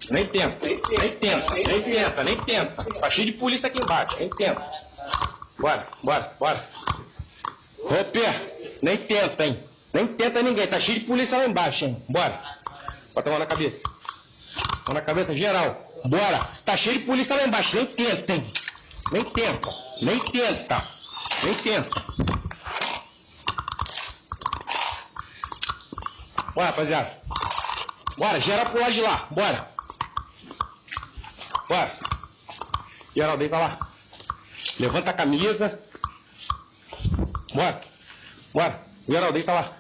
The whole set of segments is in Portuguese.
Nem tenta, nem tenta, nem tenta, nem tenta. Tá cheio de polícia aqui embaixo, nem tenta. Bora, bora, bora. Ô, Pé, nem tenta, hein? Nem tenta ninguém, tá cheio de polícia lá embaixo, hein? Bora. Bota a mão na cabeça. Mão na cabeça, geral. Bora. Tá cheio de polícia lá embaixo, nem tenta, hein? Nem tenta, nem tenta, nem tenta. Bora, rapaziada. Bora, geral pro lado de lá, bora. Bora. Geral, deita lá. Levanta a camisa. Bora. Bora. Geral, deita lá.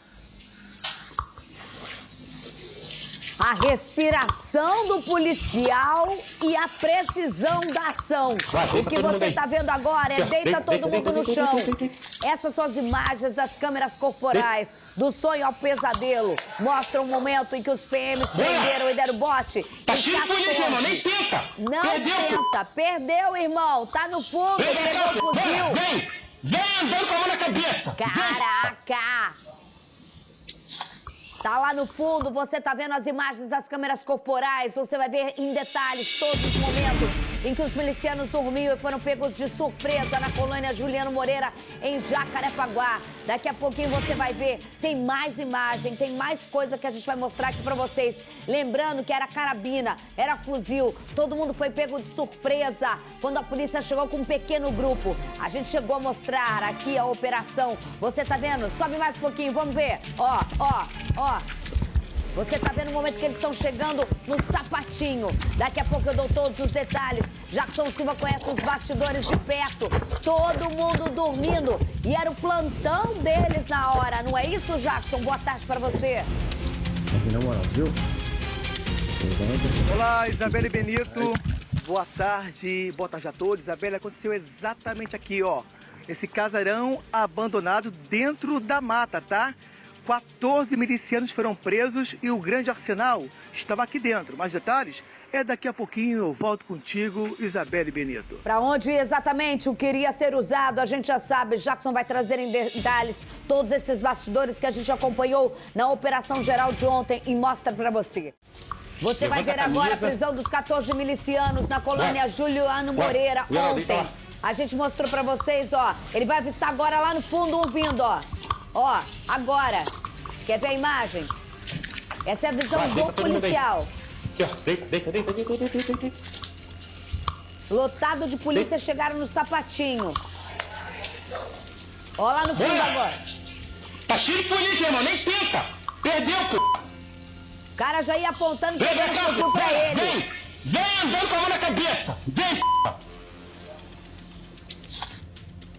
A respiração do policial e a precisão da ação. O que você está vendo agora é deita todo mundo no chão. Essas são as imagens das câmeras corporais do sonho ao pesadelo. Mostram o momento em que os PMs prenderam e deram bote. Tá cheio de polícia, irmão, nem tenta. Não tenta. Perdeu, irmão. Tá no fundo, pegou o fuzil. Vem andando com a mão na cabeça. Caraca. Tá lá no fundo, você tá vendo as imagens das câmeras corporais, você vai ver em detalhes todos os momentos em que os milicianos dormiam e foram pegos de surpresa na colônia Juliano Moreira, em Jacarepaguá. Daqui a pouquinho você vai ver, tem mais imagem, tem mais coisa que a gente vai mostrar aqui pra vocês. Lembrando que era carabina, era fuzil, todo mundo foi pego de surpresa quando a polícia chegou com um pequeno grupo. A gente chegou a mostrar aqui a operação, você tá vendo? Sobe mais um pouquinho, vamos ver. Ó, ó, ó. Você tá vendo o momento que eles estão chegando no Sapatinho. Daqui a pouco eu dou todos os detalhes. Jackson Silva conhece os bastidores de perto. Todo mundo dormindo. E era o plantão deles na hora. Não é isso, Jackson? Boa tarde pra você. Na moral, viu? Olá, Isabelle Benito. Boa tarde a todos. Isabelle, aconteceu exatamente aqui, ó. Esse casarão abandonado dentro da mata, tá? 14 milicianos foram presos e o grande arsenal estava aqui dentro. Mais detalhes é daqui a pouquinho. Eu volto contigo, Isabelle Benito. Para onde exatamente o que iria ser usado, a gente já sabe. Jackson vai trazer em detalhes todos esses bastidores que a gente acompanhou na operação geral de ontem e mostra para você. Você vai ver agora a prisão dos 14 milicianos na colônia Juliano Moreira ontem. A gente mostrou para vocês, ó. Ele vai avistar agora lá no fundo um vindo, ó. Ó, agora. Quer ver a imagem? Essa é a visão do policial. Aqui, ó. Deita. Lotado de polícia chegaram no Sapatinho. Ó lá no fundo agora. Tá cheio de polícia, irmão. Nem tenta. Perdeu, c***. O cara já ia apontando que ele fuzil pra ele. Vem andando com a mão na cabeça. Vem, c***.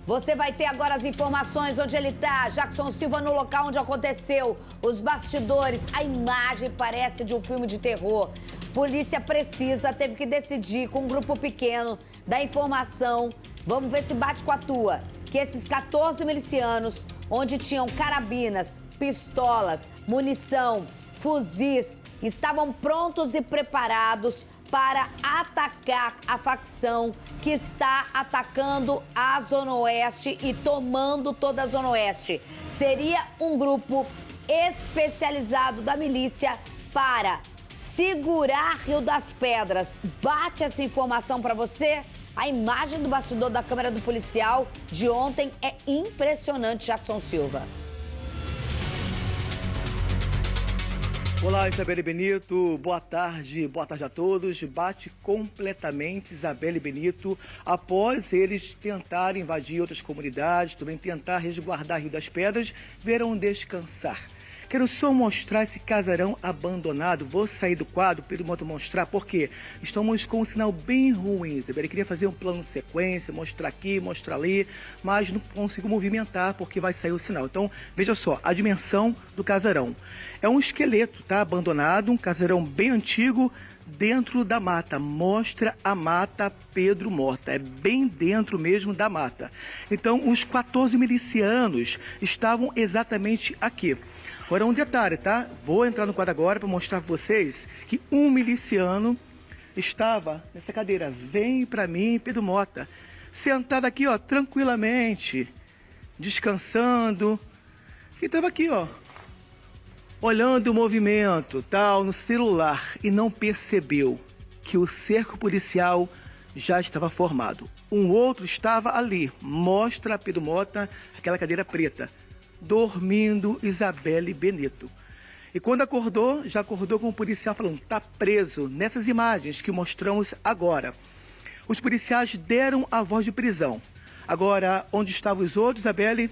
Você vai ter agora as informações onde ele tá. Jackson Silva no local onde aconteceu. Os bastidores, a imagem parece de um filme de terror. Polícia precisa, teve que decidir com um grupo pequeno da informação. Vamos ver se bate com a tua. Que esses 14 milicianos, onde tinham carabinas, pistolas, munição, fuzis, estavam prontos e preparados para atacar a facção que está atacando a Zona Oeste e tomando toda a Zona Oeste. Seria um grupo especializado da milícia para segurar Rio das Pedras. Bate essa informação para você? A imagem do bastidor da câmera do policial de ontem é impressionante, Jackson Silva. Olá, Isabelle Benito, boa tarde a todos. Bate completamente Isabelle Benito após eles tentarem invadir outras comunidades, também tentar resguardar Rio das Pedras, vieram descansar. Quero só mostrar esse casarão abandonado. Vou sair do quadro para mostrar porque estamos com um sinal bem ruim. Isabelle queria fazer um plano sequência, mostrar aqui, mostrar ali, mas não consigo movimentar porque vai sair o sinal. Então, veja só, a dimensão do casarão. É um esqueleto, tá? Abandonado, um casarão bem antigo, dentro da mata. Mostra a mata Pedro Mota. É bem dentro mesmo da mata. Então, os 14 milicianos estavam exatamente aqui. Agora um detalhe, tá? Vou entrar no quadro agora para mostrar para vocês que um miliciano estava nessa cadeira. Vem para mim, Pedro Mota. Sentado aqui, ó, tranquilamente, descansando. E estava aqui, ó, olhando o movimento, tal, no celular e não percebeu que o cerco policial já estava formado. Um outro estava ali, mostra Pedro Mota, aquela cadeira preta, dormindo Isabelle Benito. E quando acordou, já acordou com o policial falando, tá preso, nessas imagens que mostramos agora. Os policiais deram a voz de prisão. Agora, onde estavam os outros, Isabelle?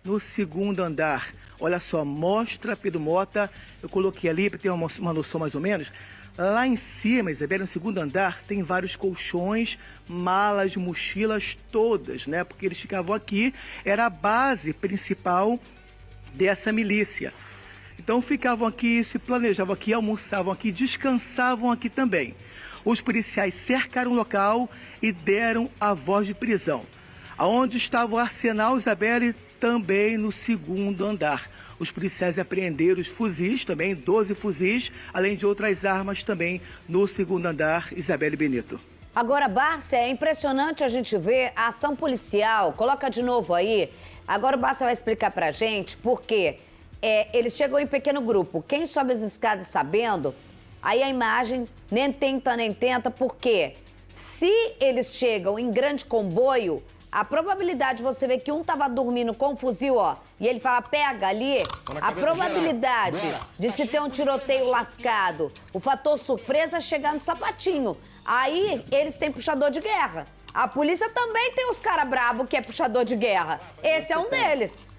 No segundo andar. Olha só, mostra Pedro Mota, eu coloquei ali para ter uma noção mais ou menos. Lá em cima, Isabelle, no segundo andar, tem vários colchões, malas, mochilas, todas, né? Porque eles ficavam aqui, era a base principal dessa milícia. Então ficavam aqui, se planejavam aqui, almoçavam aqui, descansavam aqui também. Os policiais cercaram o local e deram a voz de prisão. Aonde estava o arsenal, Isabelle? Também no segundo andar. Os policiais apreenderam os fuzis também, 12 fuzis, além de outras armas também no segundo andar, Isabelle Benito. Agora, Bárcia, é impressionante a gente ver a ação policial. Coloca de novo aí. Agora o Bárcia vai explicar pra gente por quê. Eles chegam em pequeno grupo. Quem sobe as escadas sabendo, aí a imagem nem tenta, porque se eles chegam em grande comboio, a probabilidade de você ver que um tava dormindo com um fuzil, ó, e ele fala, pega ali, a probabilidade de se ter um tiroteio lascado, o fator surpresa é chegar no sapatinho. Aí eles têm puxador de guerra. A polícia também tem os caras bravos que é puxador de guerra. Esse é um deles.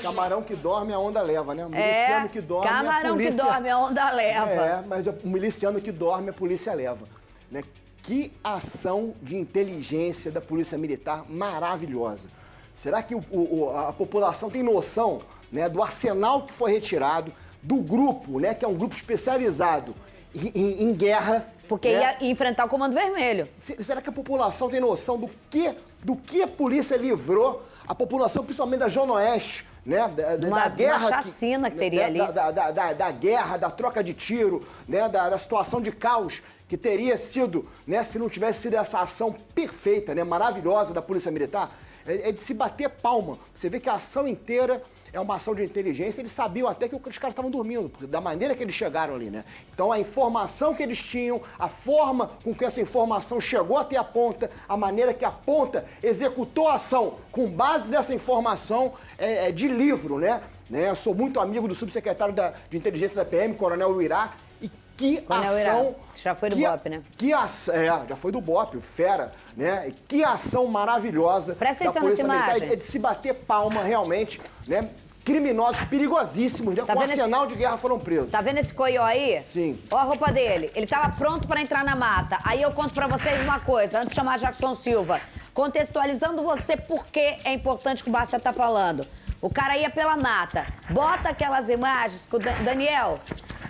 Camarão que dorme, a onda leva, né? O miliciano que dorme, camarão a polícia... que dorme, a onda leva. Mas o miliciano que dorme, a polícia leva. Né? Que ação de inteligência da Polícia Militar maravilhosa. Será que a população tem noção, né, do arsenal que foi retirado, do grupo, né, que é um grupo especializado em guerra? Porque ia enfrentar o Comando Vermelho. Será que a população tem noção do que a polícia livrou a população, principalmente da Zona Oeste, né? Da guerra. Uma chacina que teria ali. Da guerra, da troca de tiro, né? Da situação de caos que teria sido, né? Se não tivesse sido essa ação perfeita, né? Maravilhosa da Polícia Militar, é de se bater palma. Você vê que a ação inteira é uma ação de inteligência, eles sabiam até que os caras estavam dormindo, da maneira que eles chegaram ali, né? Então a informação que eles tinham, a forma com que essa informação chegou até a ponta, a maneira que a ponta executou a ação com base nessa informação é de livro, né? Eu sou muito amigo do subsecretário de inteligência da PM, Coronel Uirá, e que ação... Já foi do BOP, né? Já foi do BOP, o fera, né? Que ação maravilhosa. Presta atenção da Polícia nessa Militar, imagem. é de se bater palma, realmente, né? Criminosos perigosíssimos, né? Tá Com vendo arsenal de guerra foram presos. Tá vendo esse coió aí? Sim. Ó a roupa dele. Ele tava pronto pra entrar na mata. Aí eu conto pra vocês uma coisa, antes de chamar Jackson Silva. Contextualizando você por que é importante o que o Bárcia tá falando. O cara ia pela mata. Bota aquelas imagens que o Daniel...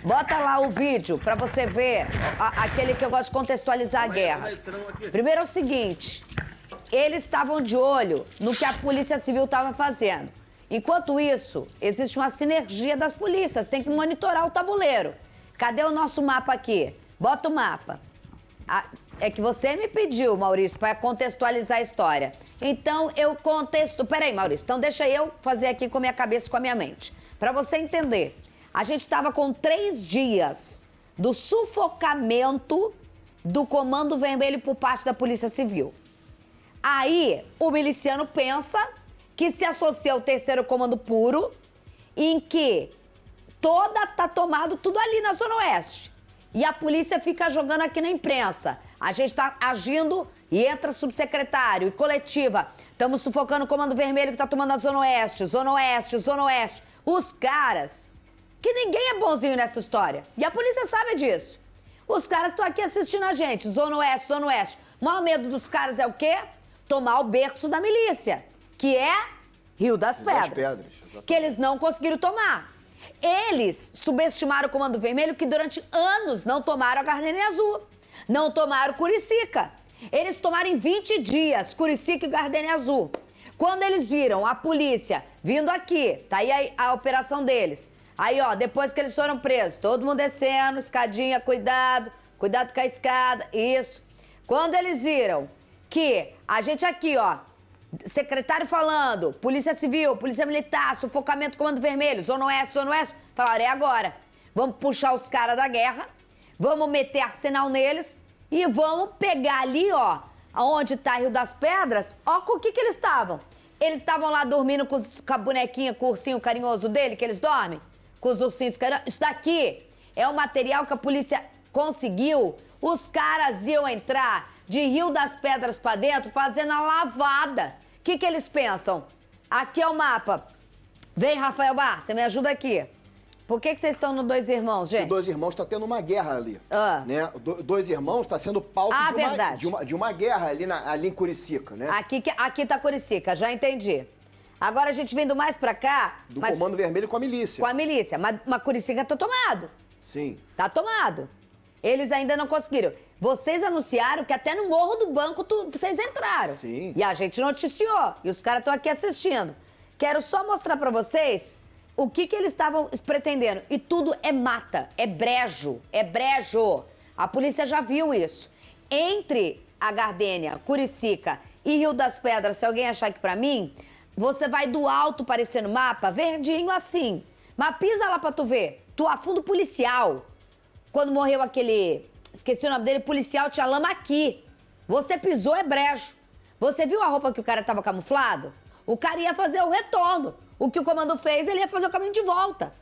Bota lá o vídeo pra você ver aquele que eu gosto de contextualizar a guerra. Primeiro é o seguinte, eles estavam de olho no que a Polícia Civil estava fazendo. Enquanto isso, existe uma sinergia das polícias, tem que monitorar o tabuleiro. Cadê o nosso mapa aqui? Bota o mapa. É que você me pediu, Maurício, para contextualizar a história. Então eu Peraí, Maurício, então deixa eu fazer aqui com a minha cabeça e com a minha mente. Pra você entender. A gente estava com 3 dias do sufocamento do Comando Vermelho por parte da Polícia Civil. Aí, o miliciano pensa que se associa ao 3º Comando Puro, em que tá tomado tudo ali na Zona Oeste. E a polícia fica jogando aqui na imprensa. A gente tá agindo e entra subsecretário e coletiva. Estamos sufocando o Comando Vermelho que tá tomando a Zona Oeste, Zona Oeste, Zona Oeste. Os caras... que ninguém é bonzinho nessa história. E a polícia sabe disso. Os caras estão aqui assistindo a gente. Zona Oeste, Zona Oeste. O maior medo dos caras é o quê? Tomar o berço da milícia, que é Rio das Pedras. Que eles não conseguiram tomar. Eles subestimaram o Comando Vermelho, que durante anos não tomaram a Gardenia Azul. Não tomaram Curicica. Eles tomaram em 20 dias Curicica e Gardenia Azul. Quando eles viram a polícia vindo aqui, tá aí a operação deles. Aí, ó, depois que eles foram presos, todo mundo descendo, escadinha, cuidado com a escada, isso. Quando eles viram que a gente aqui, ó, secretário falando, Polícia Civil, Polícia Militar, sufocamento, Comando Vermelho, Zona Oeste, falaram, é agora. Vamos puxar os caras da guerra, vamos meter arsenal neles e vamos pegar ali, ó, onde tá Rio das Pedras, ó, com o que eles estavam? Eles estavam lá dormindo com a bonequinha, com o ursinho carinhoso dele, que eles dormem? Com os ursinhos carinhosos? Isso daqui é o material que a polícia conseguiu. Os caras iam entrar de Rio das Pedras pra dentro fazendo a lavada. O que eles pensam? Aqui é o mapa. Vem, Rafael Bar, você me ajuda aqui. Por que vocês estão no Dois Irmãos, gente? O Dois Irmãos está tendo uma guerra ali. Né? Dois Irmãos está sendo palco de uma guerra ali em Curicica, né? Aqui tá Curicica, já entendi. Agora a gente vindo mais pra cá... Do Comando Vermelho com a milícia. Com a milícia, mas Curicica tá tomado. Sim. Tá tomado. Eles ainda não conseguiram. Vocês anunciaram que até no Morro do Banco vocês entraram. Sim. E a gente noticiou. E os caras estão aqui assistindo. Quero só mostrar pra vocês o que eles estavam pretendendo. E tudo é mata, é brejo, é brejo. A polícia já viu isso. Entre a Gardênia, Curicica e Rio das Pedras, se alguém achar que pra mim, você vai do alto parecendo mapa, verdinho assim. Mas pisa lá pra tu ver. Tu afunda o policial. Quando morreu aquele, esqueci o nome dele, policial, tinha lama aqui. Você pisou, é brejo. Você viu a roupa que o cara tava camuflado? O cara ia fazer o retorno. O que o comando fez, ele ia fazer o caminho de volta.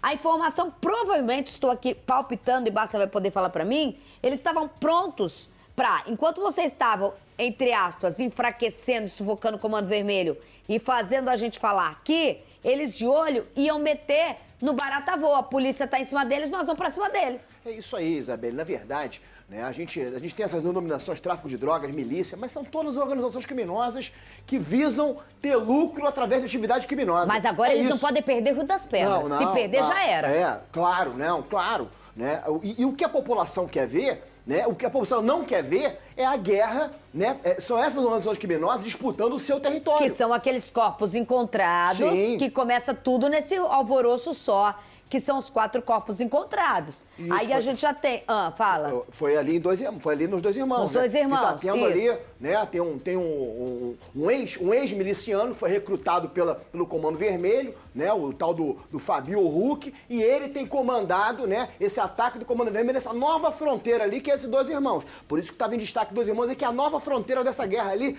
A informação, provavelmente, estou aqui palpitando e Bárcia vai poder falar pra mim, eles estavam prontos pra, enquanto vocês estavam, entre aspas, enfraquecendo, sufocando o Comando Vermelho e fazendo a gente falar aqui, eles de olho iam meter no barata voa. A polícia tá em cima deles, nós vamos pra cima deles. É isso aí, Isabelle. Na verdade, né, a gente tem essas denominações, tráfico de drogas, milícia, mas são todas organizações criminosas que visam ter lucro através de atividade criminosa. Mas agora eles não podem perder o Rio das Pedras. Não, se perder, já era. É, claro, não, claro. Né? E o que a população quer ver, né? O que a população não quer ver é a guerra, né? São essas organizações criminosas disputando o seu território. Que são aqueles corpos encontrados, Sim. que começa tudo nesse alvoroço só, que são os 4 corpos encontrados. Isso, aí a gente já tem... fala. Foi ali nos Dois Irmãos. Nos Dois Irmãos, e tá tendo isso. ali, né? Tem um ex-miliciano que foi recrutado pelo Comando Vermelho, né? O tal do Fabio Huck, e ele tem comandado, né? Esse ataque do Comando Vermelho nessa nova fronteira ali, que é esses Dois Irmãos. Por isso que estava em destaque Dois Irmãos, é que é a nova fronteira dessa guerra ali,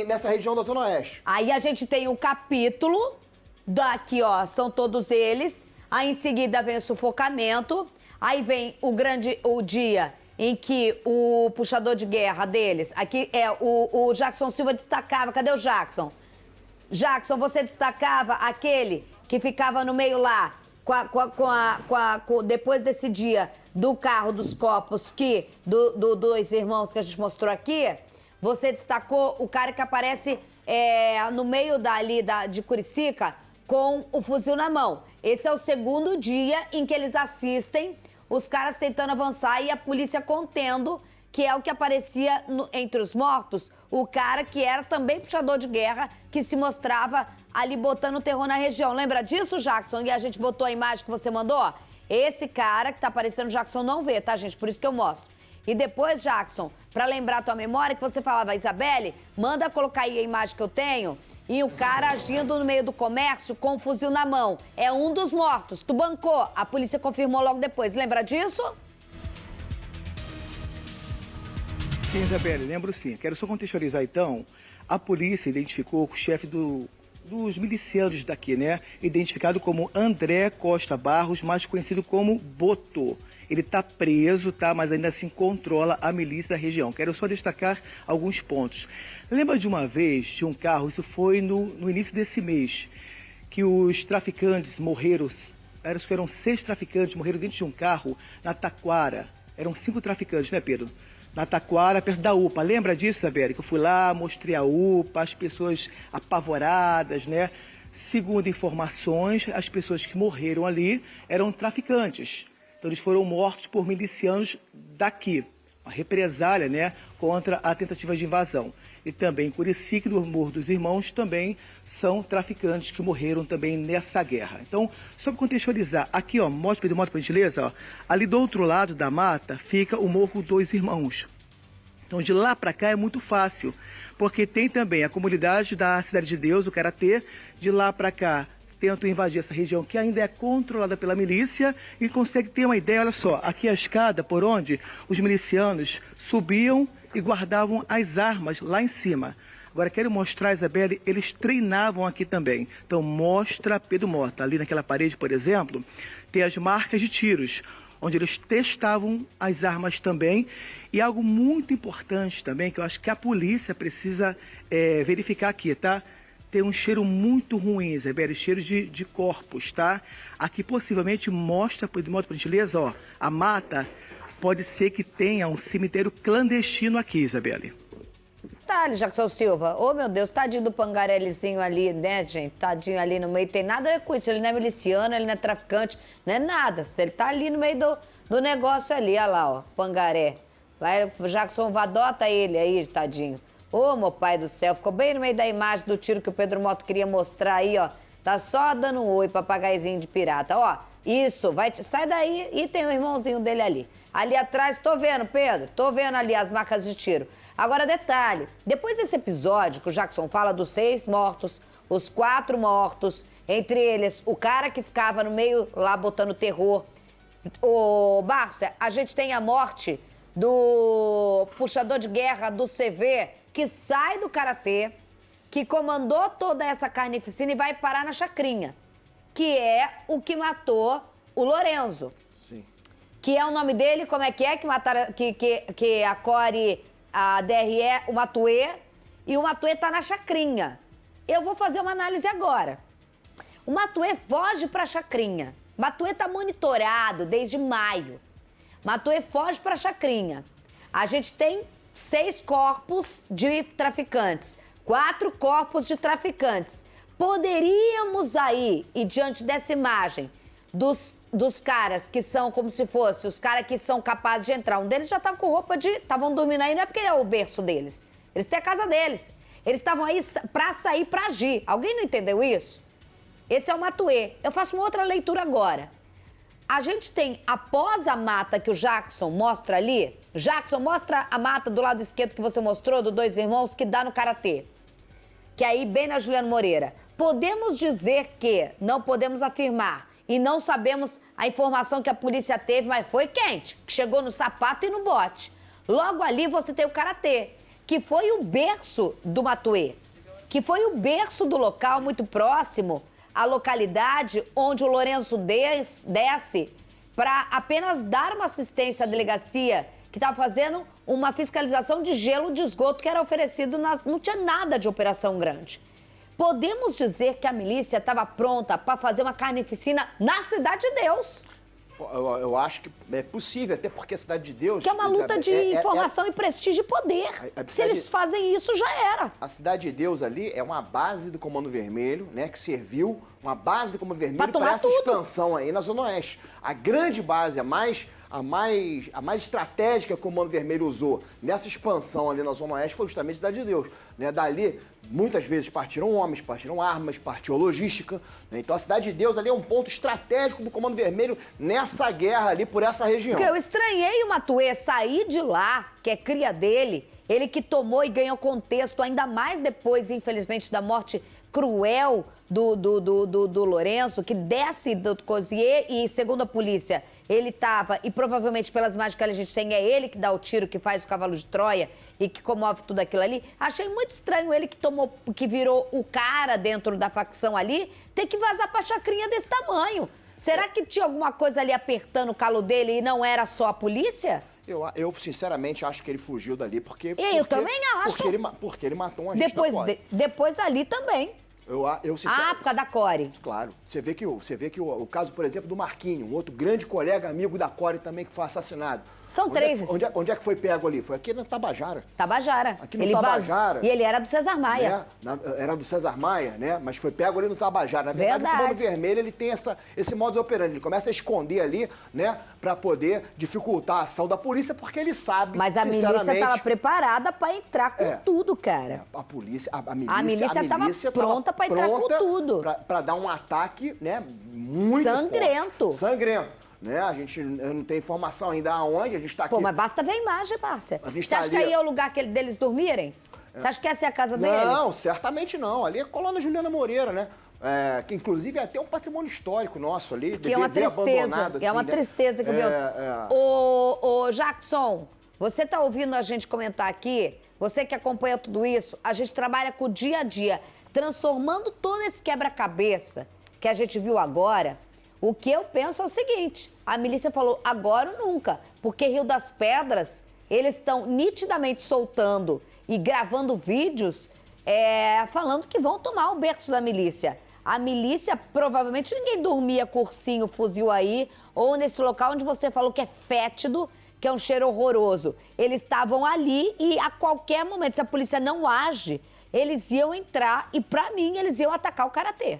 nessa região da Zona Oeste. Aí a gente tem o capítulo, daqui, ó, são todos eles. Aí em seguida vem o sufocamento, aí vem o dia em que o puxador de guerra deles, aqui é o Jackson Silva destacava, cadê o Jackson? Jackson, você destacava aquele que ficava no meio lá, depois desse dia do carro dos copos do Dois Irmãos que a gente mostrou aqui, você destacou o cara que aparece no meio de Curicica com o fuzil na mão. Esse é o segundo dia em que eles assistem os caras tentando avançar e a polícia contendo, que é o que aparecia entre os mortos, o cara que era também puxador de guerra, que se mostrava ali botando terror na região. Lembra disso, Jackson? E a gente botou a imagem que você mandou? Esse cara que tá aparecendo, o Jackson não vê, tá, gente? Por isso que eu mostro. E depois, Jackson, pra lembrar a tua memória, que você falava, Isabelle, manda colocar aí a imagem que eu tenho, e o cara agindo no meio do comércio com um fuzil na mão. É um dos mortos. Tu bancou. A polícia confirmou logo depois. Lembra disso? Sim, Isabelle, lembro sim. Quero só contextualizar então. A polícia identificou o chefe dos milicianos daqui, né? Identificado como André Costa Barros, mais conhecido como Botô. Ele está preso, tá? Mas ainda assim controla a milícia da região. Quero só destacar alguns pontos. Lembra de uma vez, de um carro, isso foi no início desse mês, que os traficantes morreram, eram 6 traficantes, morreram dentro de um carro na Taquara. Eram 5 traficantes, né, Pedro? Na Taquara, perto da UPA. Lembra disso, Isabelle? Que eu fui lá, mostrei a UPA, as pessoas apavoradas, né? Segundo informações, as pessoas que morreram ali eram traficantes. Então eles foram mortos por milicianos daqui. Uma represália, né, contra a tentativa de invasão. E também Curicica e do Morro dos Irmãos também são traficantes que morreram também nessa guerra. Então, só para contextualizar, aqui, ó, mostra, Pedro, por gentileza, ó, ali do outro lado da mata fica o Morro dos Irmãos. Então, de lá para cá é muito fácil, porque tem também a comunidade da Cidade de Deus, o Karatê, de lá para cá tentam invadir essa região que ainda é controlada pela milícia e consegue ter uma ideia, olha só, aqui é a escada por onde os milicianos subiam e guardavam as armas lá em cima. Agora, quero mostrar, Isabelle, eles treinavam aqui também. Então, mostra Pedro Mota. Ali naquela parede, por exemplo, tem as marcas de tiros, onde eles testavam as armas também. E algo muito importante também, que eu acho que a polícia precisa verificar aqui, tá? Tem um cheiro muito ruim, Isabelle, cheiro de corpos, tá? Aqui possivelmente mostra, Pedro Mota, por gentileza, ó, a mata pode ser que tenha um cemitério clandestino aqui, Isabelle. Detalhe, Jackson Silva. Ô, meu Deus, tadinho do Pangarellizinho ali, né, gente? Tadinho ali no meio. Tem nada a ver com isso. Ele não é miliciano, ele não é traficante, não é nada. Ele tá ali no meio do negócio ali, olha lá, ó, Pangaré. Vai, Jackson, adota ele aí, tadinho. Ô, meu pai do céu, ficou bem no meio da imagem do tiro que o Pedro Mota queria mostrar aí, ó. Tá só dando um oi, papagaizinho de pirata. Ó, isso, sai daí e tem o irmãozinho dele ali. Ali atrás, tô vendo, Pedro, tô vendo ali as marcas de tiro. Agora, detalhe, depois desse episódio que o Jackson fala dos 6 mortos, os 4 mortos, entre eles o cara que ficava no meio lá botando terror. Ô, Bárcia, a gente tem a morte do puxador de guerra do CV, que sai do karatê, que comandou toda essa carnificina e vai parar na chacrinha, que é o que matou o Lorenzo. Sim. Que é o nome dele, como é que mataram, que a Core, a DRE, o Matuê, e o Matuê tá na chacrinha. Eu vou fazer uma análise agora. O Matuê foge pra chacrinha. Matuê tá monitorado desde maio. Matuê foge pra chacrinha. A gente tem 6 corpos de traficantes, 4 corpos de traficantes. Poderíamos aí, e diante dessa imagem, dos caras que são como se fosse os caras que são capazes de entrar. Um deles já tava com roupa de... Estavam dormindo aí, não é porque é o berço deles. Eles têm a casa deles. Eles estavam aí pra sair, pra agir. Alguém não entendeu isso? Esse é o Matuê. Eu faço uma outra leitura agora. A gente tem, após a mata que o Jackson mostra ali... Jackson, mostra a mata do lado esquerdo que você mostrou, do 2 irmãos, que dá no karatê. Que é aí, bem na Juliano Moreira. Podemos dizer que, não podemos afirmar, e não sabemos a informação que a polícia teve, mas foi quente, que chegou no sapato e no bote. Logo ali você tem o karatê, que foi o berço do Matuê, que foi o berço do local muito próximo à localidade onde o Lorenzo desce para apenas dar uma assistência à delegacia que estava fazendo uma fiscalização de gelo de esgoto que era oferecido, não tinha nada de operação grande. Podemos dizer que a milícia estava pronta para fazer uma carnificina na Cidade de Deus. Eu acho que é possível, até porque a Cidade de Deus... Que é uma luta de informação e prestígio e poder. Se eles fazem isso, já era. A Cidade de Deus ali é uma base do Comando Vermelho, né? Que serviu, uma base do Comando Vermelho para essa expansão aí na Zona Oeste. A grande base, a mais estratégica que o Comando Vermelho usou nessa expansão ali na Zona Oeste foi justamente a Cidade de Deus. Né? Dali, muitas vezes partiram homens, partiram armas, partiu logística. Né? Então a Cidade de Deus ali é um ponto estratégico do Comando Vermelho nessa guerra ali por essa região. Porque eu estranhei o Matuê sair de lá, que é cria dele, ele que tomou e ganhou contexto ainda mais depois, infelizmente, da morte cruel do Lorenzo, que desce do Cosier e, segundo a polícia, ele estava, e provavelmente pelas imagens que a gente tem, é ele que dá o tiro, que faz o cavalo de Troia e que comove tudo aquilo ali. Achei muito estranho ele que virou o cara dentro da facção ali, ter que vazar pra chacrinha desse tamanho. Será que tinha alguma coisa ali apertando o calo dele e não era só a polícia? Eu sinceramente acho que ele fugiu dali porque... Eu também acho. Porque ele matou um agente da Core. Depois ali também. Eu sinceramente... por causa da Core. Claro. Você vê que o caso, por exemplo, do Marquinho, um outro grande colega, amigo da Core também, que foi assassinado. São 3. Onde é que foi pego ali? Foi aqui na Tabajara. Tabajara. Aqui no Tabajara. E ele era do César Maia. Né? Era do César Maia, né? Mas foi pego ali no Tabajara. Na verdade, o Comando Vermelho, ele tem esse modus operandi. Ele começa a esconder ali, né? Pra poder dificultar a ação da polícia, porque ele sabe, mas a milícia estava preparada para entrar com tudo, cara. A milícia estava pronta para entrar com tudo. Para dar um ataque, né? Muito sangrento. Forte. Sangrento. Né? Eu não tenho informação ainda aonde, a gente está aqui... Pô, mas basta ver a imagem, Márcia. Você acha que aí é o lugar deles dormirem? Você acha que essa é a casa deles? Não, certamente não. Ali é a colônia Juliana Moreira, né? que inclusive é até um patrimônio histórico nosso ali. Que é uma tristeza, assim, é uma tristeza que veio. Ô, Jackson, você tá ouvindo a gente comentar aqui? Você que acompanha tudo isso, a gente trabalha com o dia a dia, transformando todo esse quebra-cabeça que a gente viu agora. O que eu penso é o seguinte, a milícia falou agora ou nunca, porque Rio das Pedras, eles estão nitidamente soltando e gravando vídeos falando que vão tomar o berço da milícia. A milícia, provavelmente ninguém dormia com ursinho, fuzil aí, ou nesse local onde você falou que é fétido, que é um cheiro horroroso. Eles estavam ali e a qualquer momento, se a polícia não age, eles iam entrar e, pra mim, eles iam atacar o karatê.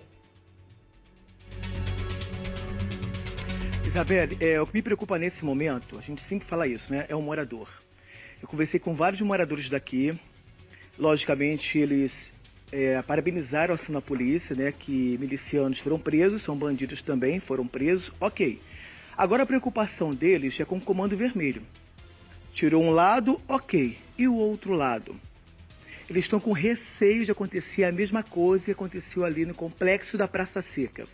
Isabelle, o que me preocupa nesse momento, a gente sempre fala isso, né? É o morador. Eu conversei com vários moradores daqui. Logicamente, eles parabenizaram a ação da polícia, né? Que milicianos foram presos, são bandidos também, foram presos. Ok. Agora a preocupação deles é com o Comando Vermelho. Tirou um lado, ok. E o outro lado? Eles estão com receio de acontecer a mesma coisa que aconteceu ali no complexo da Praça Seca.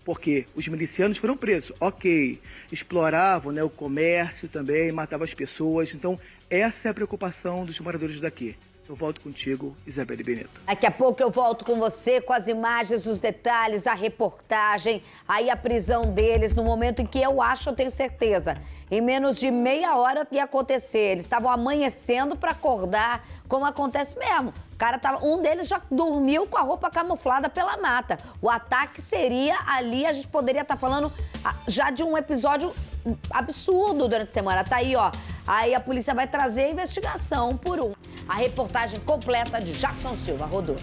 Porque os milicianos foram presos, ok, exploravam, né, o comércio também, matavam as pessoas. Então, essa é a preocupação dos moradores daqui. Eu volto contigo, Isabelle Benito. Daqui a pouco eu volto com você, com as imagens, os detalhes, a reportagem, aí a prisão deles, no momento em que eu tenho certeza, em menos de meia hora ia acontecer. Eles estavam amanhecendo para acordar, como acontece mesmo. O cara um deles já dormiu com a roupa camuflada pela mata. O ataque seria ali, a gente poderia estar falando já de um episódio absurdo durante a semana. Tá aí, ó. Aí a polícia vai trazer a investigação por um. A reportagem completa de Jackson Silva. Rodou.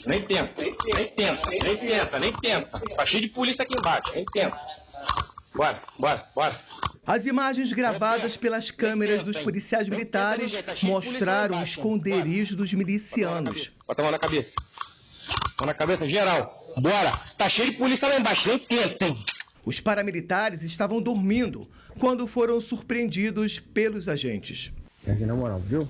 Nem tenta. Tá cheio de polícia aqui embaixo, nem tenta. Bora. As imagens gravadas pelas câmeras dos policiais militares mostraram o esconderijo dos milicianos. Bota a mão na cabeça. Mão na cabeça, geral. Bora. Tá cheio de polícia lá embaixo, nem tenta, hein? Os paramilitares estavam dormindo quando foram surpreendidos pelos agentes. Na moral, viu?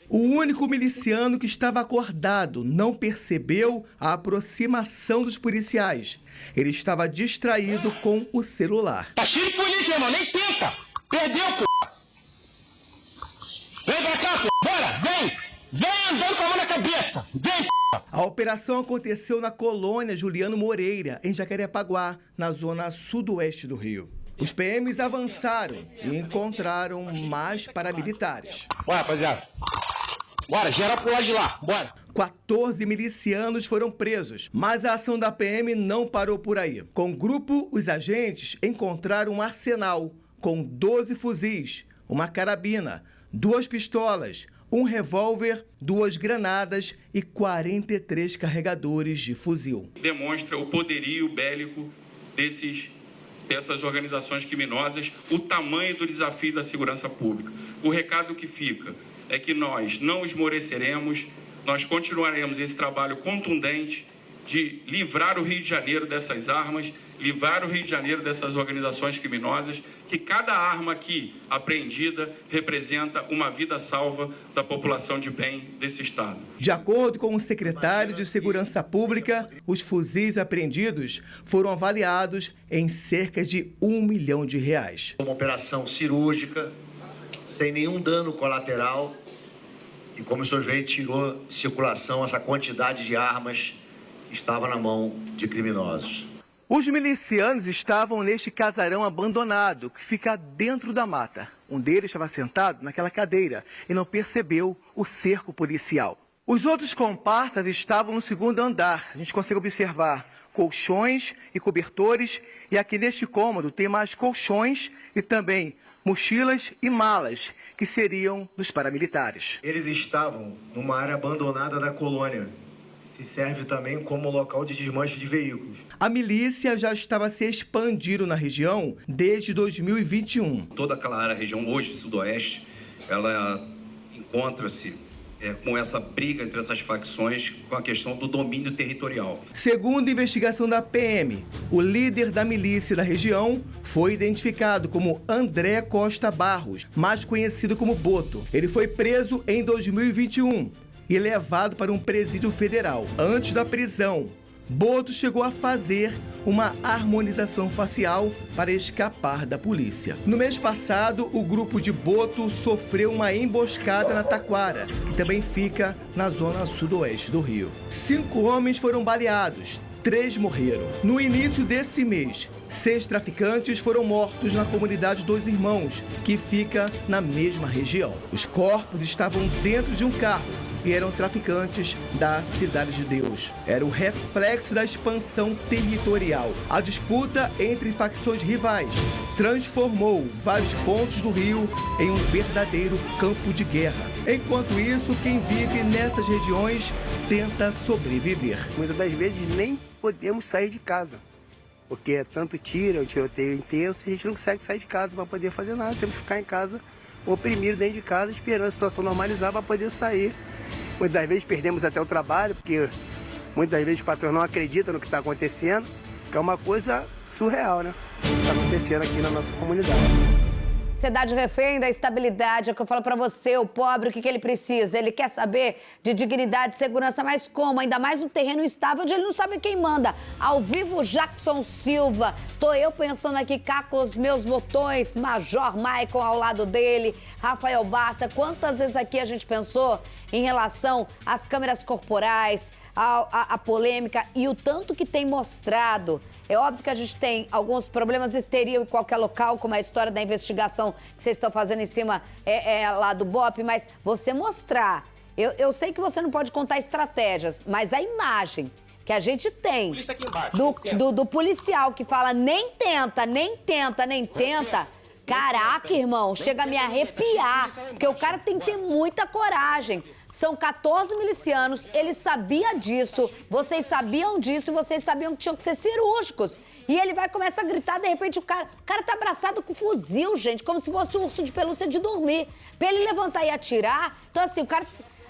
O único miliciano que estava acordado não percebeu a aproximação dos policiais. Ele estava distraído com o celular. Tá cheio de polícia, irmão, nem tenta! Perdeu, p***! Vem pra cá, p***! Bora, vem! Vem andando com a mão na cabeça! Vem, p***! A operação aconteceu na colônia Juliano Moreira, em Jacarepaguá, na zona sudoeste do Rio. Os PMs avançaram e encontraram mais paramilitares. Bora, rapaziada! Bora, geral pro lado de lá, bora! 14 milicianos foram presos, mas a ação da PM não parou por aí. Com o grupo, os agentes encontraram um arsenal com 12 fuzis, uma carabina, 2 pistolas, um revólver, 2 granadas e 43 carregadores de fuzil. Demonstra o poderio bélico dessas organizações criminosas, o tamanho do desafio da segurança pública. O recado que fica é que nós não esmoreceremos, nós continuaremos esse trabalho contundente de livrar o Rio de Janeiro dessas armas, livrar o Rio de Janeiro dessas organizações criminosas, que cada arma aqui apreendida representa uma vida salva da população de bem desse estado. De acordo com o secretário de Segurança Pública, os fuzis apreendidos foram avaliados em cerca de R$1 milhão. Uma operação cirúrgica, sem nenhum dano colateral, e como o senhor vê, tirou de circulação essa quantidade de armas que estava na mão de criminosos. Os milicianos estavam neste casarão abandonado, que fica dentro da mata. Um deles estava sentado naquela cadeira e não percebeu o cerco policial. Os outros comparsas estavam no segundo andar. A gente consegue observar colchões e cobertores. E aqui neste cômodo tem mais colchões e também mochilas e malas, que seriam dos paramilitares. Eles estavam numa área abandonada da colônia. Se serve também como local de desmanche de veículos. A milícia já estava se expandindo na região desde 2021. Toda aquela área, região hoje, sudoeste, ela encontra-se com essa briga entre essas facções com a questão do domínio territorial. Segundo a investigação da PM, o líder da milícia da região foi identificado como André Costa Barros, mais conhecido como Boto. Ele foi preso em 2021 e levado para um presídio federal. Antes da prisão, Boto chegou a fazer uma harmonização facial para escapar da polícia. No mês passado, o grupo de Boto sofreu uma emboscada na Taquara, que também fica na zona sudoeste do Rio. 5 homens foram baleados, 3 morreram. No início desse mês, 6 traficantes foram mortos na comunidade Dois Irmãos, que fica na mesma região. Os corpos estavam dentro de um carro e eram traficantes da Cidade de Deus. Era o reflexo da expansão territorial. A disputa entre facções rivais transformou vários pontos do Rio em um verdadeiro campo de guerra. Enquanto isso, quem vive nessas regiões tenta sobreviver. Muitas das vezes nem podemos sair de casa, porque é tanto tiro, o tiroteio intenso, a gente não consegue sair de casa para poder fazer nada. Temos que ficar em casa, oprimido dentro de casa, esperando a situação normalizar para poder sair. Muitas das vezes perdemos até o trabalho, porque muitas das vezes o patrão não acredita no que está acontecendo, que é uma coisa surreal, né? O que está acontecendo aqui na nossa comunidade. Sociedade refém da estabilidade, é o que eu falo pra você, o pobre, o que ele precisa? Ele quer saber de dignidade, segurança, mas como? Ainda mais um terreno estável onde ele não sabe quem manda. Ao vivo, Jackson Silva. Tô eu pensando aqui cá com os meus botões, Major Michael ao lado dele, Rafael Bassa. Quantas vezes aqui a gente pensou em relação às câmeras corporais, a polêmica e o tanto que tem mostrado. É óbvio que a gente tem alguns problemas e teria em qualquer local, como a história da investigação que vocês estão fazendo em cima lá do BOP, mas você mostrar. Eu sei que você não pode contar estratégias, mas a imagem que a gente tem do policial que fala nem tenta, nem tenta, nem tenta. Caraca, irmão, chega a me arrepiar, porque o cara tem que ter muita coragem. São 14 milicianos, ele sabia disso, vocês sabiam disso e vocês sabiam que tinham que ser cirúrgicos. E ele vai começar a gritar, de repente o cara tá abraçado com fuzil, gente, como se fosse um urso de pelúcia de dormir. Pra ele levantar e atirar, então assim,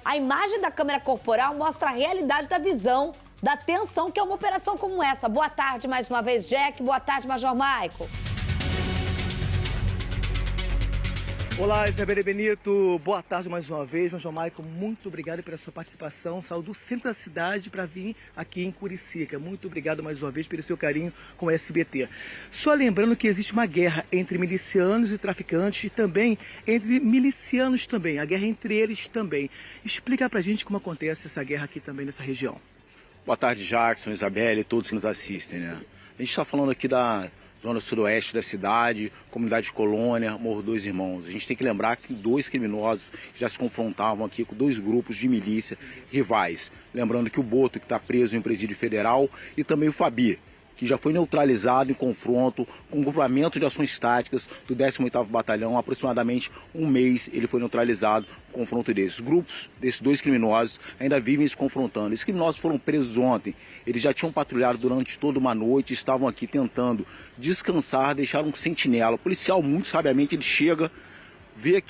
a imagem da câmera corporal mostra a realidade da visão, da tensão que é uma operação como essa. Boa tarde mais uma vez, Jack, boa tarde, Major Michael. Olá, Isabelle Benito, boa tarde mais uma vez. Major Michael, muito obrigado pela sua participação. Saiu do centro da cidade para vir aqui em Curicica. Muito obrigado mais uma vez pelo seu carinho com o SBT. Só lembrando que existe uma guerra entre milicianos e traficantes e também entre milicianos também, a guerra entre eles também. Explica pra gente como acontece essa guerra aqui também nessa região. Boa tarde, Jackson, Isabelle e todos que nos assistem, né? A gente está falando aqui da zona sudoeste da cidade, comunidade de Colônia, Morro Dois Irmãos. A gente tem que lembrar que 2 criminosos já se confrontavam aqui com 2 grupos de milícia rivais. Lembrando que o Boto, que está preso em um presídio federal, e também o Fabi, que já foi neutralizado em confronto com o grupamento de ações táticas do 18º Batalhão. Há aproximadamente um mês ele foi neutralizado no confronto desses grupos. Desses 2 criminosos ainda vivem se confrontando. Esses criminosos foram presos ontem. Eles já tinham patrulhado durante toda uma noite, estavam aqui tentando descansar, deixaram um sentinela. O policial, muito sabiamente, ele chega, vê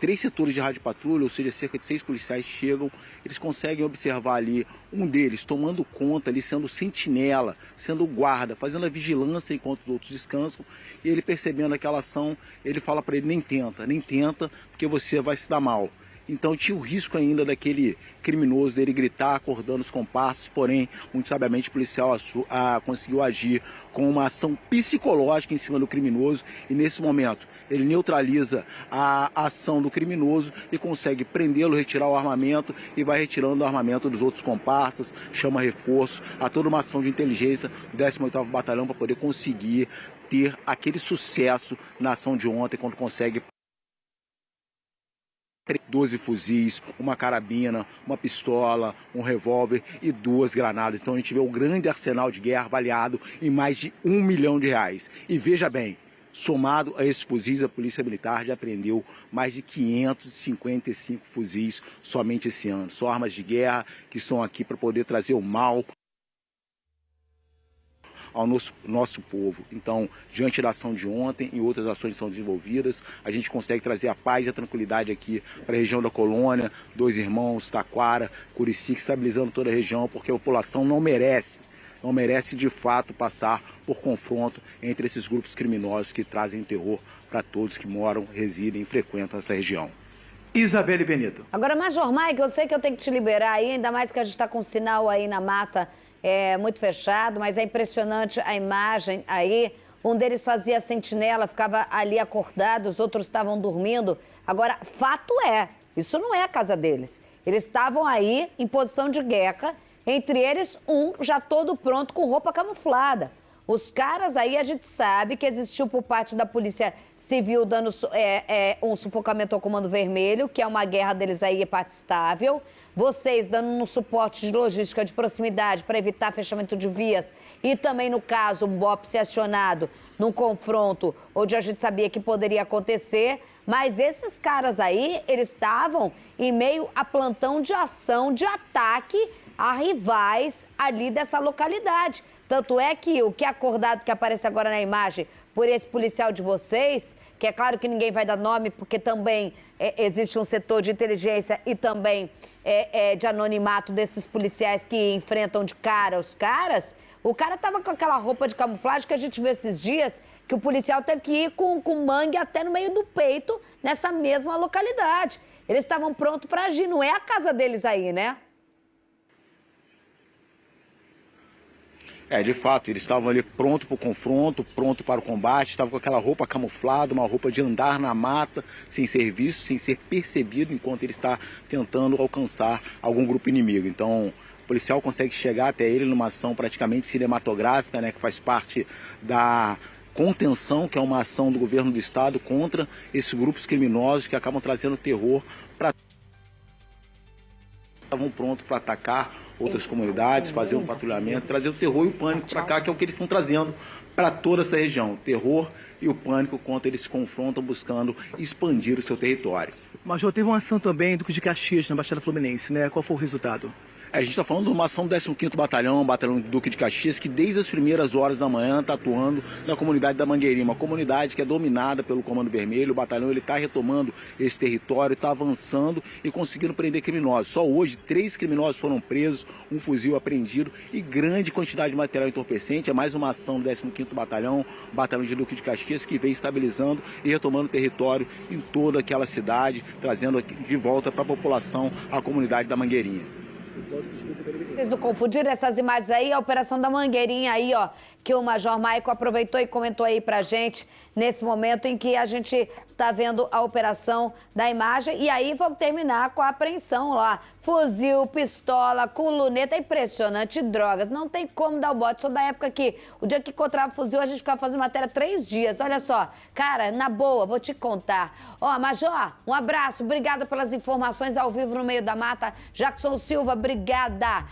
3 setores de rádio patrulha, ou seja, cerca de 6 policiais chegam, eles conseguem observar ali um deles tomando conta ali, sendo sentinela, sendo guarda, fazendo a vigilância enquanto os outros descansam, e ele percebendo aquela ação, ele fala para ele, nem tenta, porque você vai se dar mal. Então tinha o risco ainda daquele criminoso dele gritar, acordando os comparsas, porém, muito sabiamente o policial conseguiu agir com uma ação psicológica em cima do criminoso e nesse momento ele neutraliza a ação do criminoso e consegue prendê-lo, retirar o armamento e vai retirando o armamento dos outros comparsas, chama reforço, há toda uma ação de inteligência do 18º Batalhão para poder conseguir ter aquele sucesso na ação de ontem, quando consegue 12 fuzis, uma carabina, uma pistola, um revólver e 2 granadas. Então a gente vê um grande arsenal de guerra avaliado em mais de R$1 milhão. E veja bem, somado a esses fuzis, a Polícia Militar já apreendeu mais de 555 fuzis somente esse ano. São armas de guerra que estão aqui para poder trazer o mal ao nosso povo. Então, diante da ação de ontem e outras ações que são desenvolvidas, a gente consegue trazer a paz e a tranquilidade aqui para a região da Colônia, Dois Irmãos, Taquara, Curicica, estabilizando toda a região, porque a população não merece de fato passar por confronto entre esses grupos criminosos que trazem terror para todos que moram, residem e frequentam essa região. Isabelle Benito. Agora, Major Mike, eu sei que eu tenho que te liberar aí, ainda mais que a gente está com um sinal aí na mata muito fechado, mas é impressionante a imagem aí. Um deles fazia sentinela, ficava ali acordado, os outros estavam dormindo. Agora, fato é, isso não é a casa deles. Eles estavam aí em posição de guerra, entre eles um já todo pronto com roupa camuflada. Os caras aí, a gente sabe que existiu por parte da Polícia Civil dando um sufocamento ao Comando Vermelho, que é uma guerra deles aí parte estável. Vocês dando um suporte de logística de proximidade para evitar fechamento de vias. E também, no caso, um BOP ser acionado num confronto onde a gente sabia que poderia acontecer. Mas esses caras aí, eles estavam em meio a plantão de ação, de ataque a rivais ali dessa localidade. Tanto é que o que é acordado, que aparece agora na imagem, por esse policial de vocês, que é claro que ninguém vai dar nome, porque também existe um setor de inteligência e também de anonimato desses policiais que enfrentam de cara os caras, o cara tava com aquela roupa de camuflagem que a gente viu esses dias, que o policial teve que ir com mangue até no meio do peito, nessa mesma localidade. Eles estavam prontos para agir, não é a casa deles aí, né? De fato, eles estavam ali prontos para o confronto, prontos para o combate, estavam com aquela roupa camuflada, uma roupa de andar na mata, sem ser visto, sem ser percebido, enquanto ele está tentando alcançar algum grupo inimigo. Então, o policial consegue chegar até ele numa ação praticamente cinematográfica, né, que faz parte da contenção, que é uma ação do governo do estado contra esses grupos criminosos que acabam trazendo terror para... Estavam prontos para atacar outras comunidades, fazer um patrulhamento, trazer o terror e o pânico para cá, que é o que eles estão trazendo para toda essa região. O terror e o pânico quando eles se confrontam buscando expandir o seu território. Major, teve uma ação também do Duque de Caxias, na Baixada Fluminense, né? Qual foi o resultado? A gente está falando de uma ação do 15º Batalhão, Batalhão do Duque de Caxias, que desde as primeiras horas da manhã está atuando na comunidade da Mangueirinha, uma comunidade que é dominada pelo Comando Vermelho. O batalhão está retomando esse território, está avançando e conseguindo prender criminosos. Só hoje, 3 criminosos foram presos, um fuzil apreendido e grande quantidade de material entorpecente. É mais uma ação do 15º Batalhão, Batalhão de Duque de Caxias, que vem estabilizando e retomando o território em toda aquela cidade, trazendo de volta para a população a comunidade da Mangueirinha. Vocês não confundiram essas imagens aí, a Operação da Mangueirinha aí, ó, que o Major Maico aproveitou e comentou aí pra gente, nesse momento em que a gente tá vendo a operação da imagem. E aí vamos terminar com a apreensão lá. Fuzil, pistola, com luneta, impressionante, drogas. Não tem como dar o bote. Sou da época que, o dia que encontrava fuzil, a gente ficava fazendo matéria 3 dias. Olha só, cara, na boa, vou te contar. Ó, Major, um abraço, obrigada pelas informações ao vivo no meio da mata. Jackson Silva, obrigada.